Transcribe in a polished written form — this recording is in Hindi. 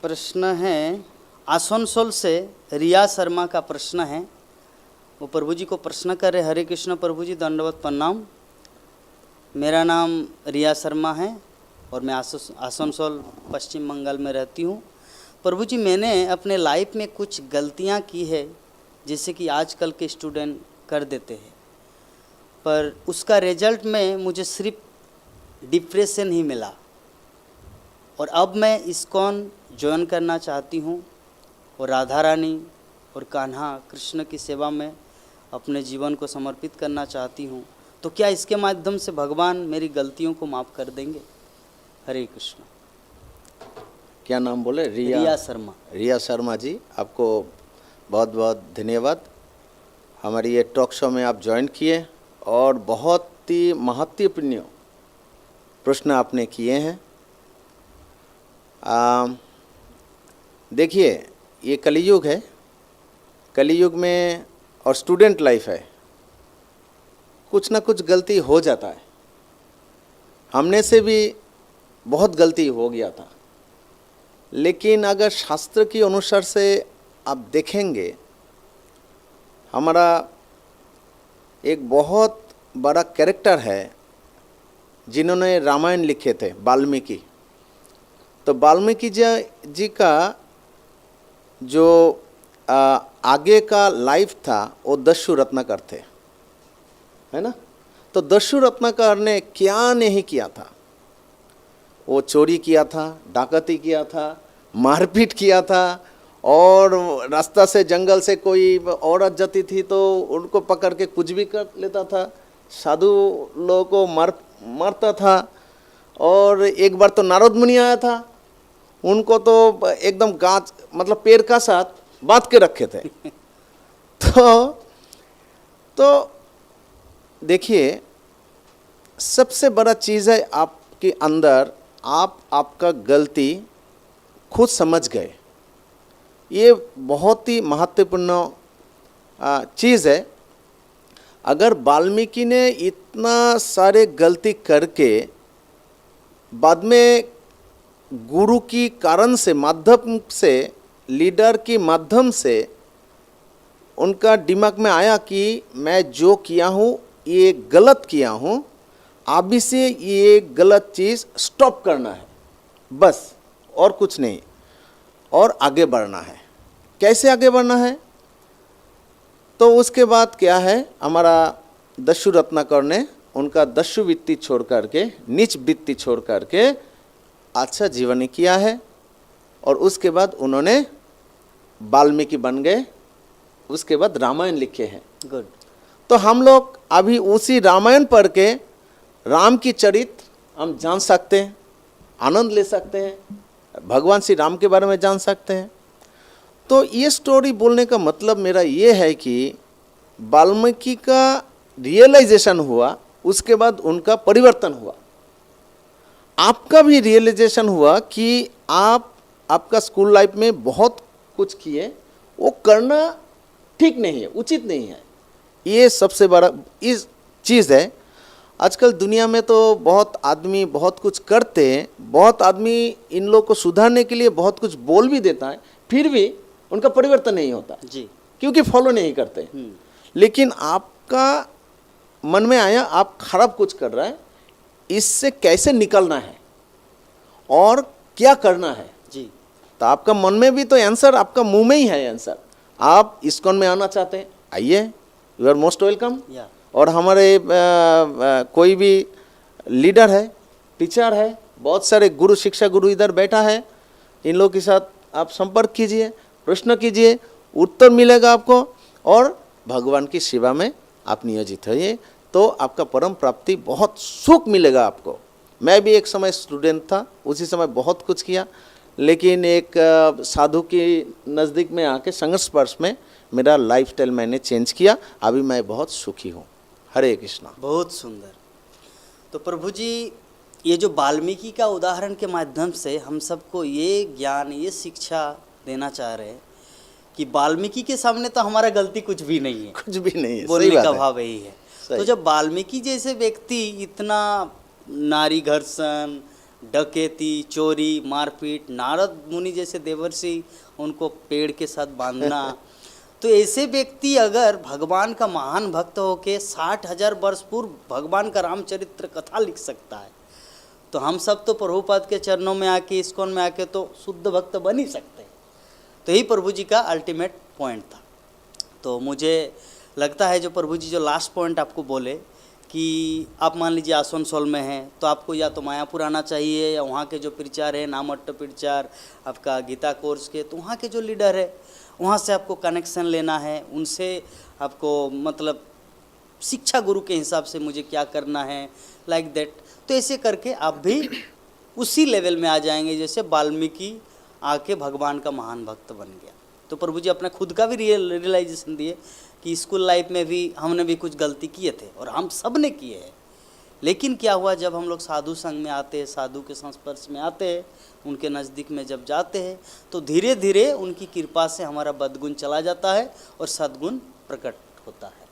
प्रश्न है आसनसोल से रिया शर्मा का प्रश्न है। वो प्रभु जी को प्रश्न कर रहे, हरे कृष्ण प्रभु जी, दंडवत प्रणाम। मेरा नाम रिया शर्मा है और मैं आसनसोल पश्चिम बंगाल में रहती हूँ। प्रभु जी, मैंने अपने लाइफ में कुछ गलतियाँ की है जैसे कि आजकल के स्टूडेंट कर देते हैं, पर उसका रिजल्ट में मुझे सिर्फ डिप्रेशन ही मिला और अब मैं इस्कॉन ज्वाइन करना चाहती हूँ और राधा रानी और कान्हा कृष्ण की सेवा में अपने जीवन को समर्पित करना चाहती हूँ। तो क्या इसके माध्यम से भगवान मेरी गलतियों को माफ़ कर देंगे? हरे कृष्ण। क्या नाम बोले? रिया शर्मा। रिया शर्मा जी, आपको बहुत बहुत धन्यवाद। हमारी ये टॉक शो में आप ज्वाइन किए और बहुत ही महत्वपूर्ण प्रश्न आपने किए हैं। देखिए, ये कलियुग है, कलियुग में और स्टूडेंट लाइफ है, कुछ ना कुछ गलती हो जाता है। हमने से भी बहुत गलती हो गया था, लेकिन अगर शास्त्र के अनुसार से आप देखेंगे, हमारा एक बहुत बड़ा कैरेक्टर है जिन्होंने रामायण लिखे थे, वाल्मीकि। तो वाल्मीकि जी का जो आगे का लाइफ था वो दस्यु रत्नाकर थे, है ना। तो दस्यु रत्नाकर ने क्या नहीं किया था? वो चोरी किया था, डाकती किया था, मारपीट किया था, और रास्ता से जंगल से कोई औरत जाती थी तो उनको पकड़ के कुछ भी कर लेता था, साधु लोगों को मारता था। और एक बार तो नारद मुनि आया था, उनको तो एकदम गाछ मतलब पेड़ का साथ बांध के रखे थे। तो देखिए, सबसे बड़ा चीज़ है आपके अंदर, आपका गलती खुद समझ गए। ये बहुत ही महत्वपूर्ण चीज़ है। अगर वाल्मीकि ने इतना सारे गलती करके बाद में गुरु की कारण से, माध्यम से, लीडर की माध्यम से उनका दिमाग में आया कि मैं जो किया हूँ ये गलत किया हूँ, अभी से ये गलत चीज़ स्टॉप करना है, बस, और कुछ नहीं, और आगे बढ़ना है। कैसे आगे बढ़ना है? तो उसके बाद क्या है, हमारा दस्यु रत्नाकर ने उनका दस्यु वृत्ति छोड़ करके, नीच वृत्ति छोड़ करके अच्छा जीवन किया है, और उसके बाद उन्होंने वाल्मीकि बन गए। उसके बाद रामायण लिखे हैं। गुड। तो हम लोग अभी उसी रामायण पढ़ के राम की चरित्र हम जान सकते हैं, आनंद ले सकते हैं, भगवान श्री राम के बारे में जान सकते हैं। तो ये स्टोरी बोलने का मतलब मेरा ये है कि वाल्मीकि का रियलाइजेशन हुआ, उसके बाद उनका परिवर्तन हुआ। आपका भी रियलाइजेशन हुआ कि आपका स्कूल लाइफ में बहुत कुछ किए, वो करना ठीक नहीं है, उचित नहीं है। ये सबसे बड़ा इस चीज़ है। आजकल दुनिया में तो बहुत आदमी बहुत कुछ करते हैं, बहुत आदमी इन लोगों को सुधारने के लिए बहुत कुछ बोल भी देता है, फिर भी उनका परिवर्तन नहीं होता जी, क्योंकि फॉलो नहीं करते। लेकिन आपका मन में आया आप खराब कुछ कर रहा है, इससे कैसे निकलना है और क्या करना है जी, तो आपका मन में भी तो आंसर आपका मुंह में ही है आंसर। आप इस्कॉन में आना चाहते हैं, आइए, यू आर मोस्ट वेलकम। और हमारे कोई भी लीडर है, टीचर है, बहुत सारे गुरु, शिक्षा गुरु इधर बैठा है, इन लोगों के साथ आप संपर्क कीजिए, प्रश्न कीजिए, उत्तर मिलेगा आपको, और भगवान की सेवा में आप नियोजित होइए, तो आपका परम प्राप्ति बहुत सुख मिलेगा आपको। मैं भी एक समय स्टूडेंट था, उसी समय बहुत कुछ किया, लेकिन एक साधु के नज़दीक में आके संघर्ष में मेरा लाइफस्टाइल मैंने चेंज किया। अभी मैं बहुत सुखी हूँ। हरे कृष्णा। बहुत सुंदर। तो प्रभु जी, ये जो वाल्मीकि का उदाहरण के माध्यम से हम सबको ये ज्ञान, ये शिक्षा देना चाह रहे हैं कि वाल्मीकि के सामने तो हमारा गलती कुछ भी नहीं है, कुछ भी नहीं है, बोलने का भाव यही है। तो जब वाल्मीकि जैसे व्यक्ति इतना नारी घर्षण, डकैती, चोरी, मारपीट, नारद मुनि जैसे देवर्षि उनको पेड़ के साथ बांधना। तो ऐसे व्यक्ति अगर भगवान का महान भक्त होके 60,000 वर्ष पूर्व भगवान का रामचरित्र कथा लिख सकता है, तो हम सब तो प्रभुपाद के चरणों में आके, इस्कॉन में आके तो शुद्ध भक्त बन ही सकते हैं। तो यही प्रभु जी का अल्टीमेट पॉइंट था। तो मुझे लगता है जो प्रभु जी जो लास्ट पॉइंट आपको बोले कि आप मान लीजिए आसनसोल में हैं, तो आपको या तो मायापुर आना चाहिए, या वहाँ के जो प्रचार है नामट्ट प्रचार आपका गीता कोर्स के, तो वहाँ के जो लीडर है वहाँ से आपको कनेक्शन लेना है, उनसे आपको मतलब शिक्षा गुरु के हिसाब से मुझे क्या करना है, लाइक दैट। तो ऐसे करके आप भी उसी लेवल में आ जाएंगे जैसे वाल्मीकि आके भगवान का महान भक्त बन गया। तो प्रभु जी अपने खुद का भी रियलाइजेशन दिए कि स्कूल लाइफ में भी हमने भी कुछ गलती किए थे और हम सब ने किए हैं, लेकिन क्या हुआ जब हम लोग साधु संग में आते हैं, साधु के संस्पर्श में आते हैं, उनके नज़दीक में जब जाते हैं, तो धीरे धीरे उनकी कृपा से हमारा बदगुण चला जाता है और सद्गुण प्रकट होता है।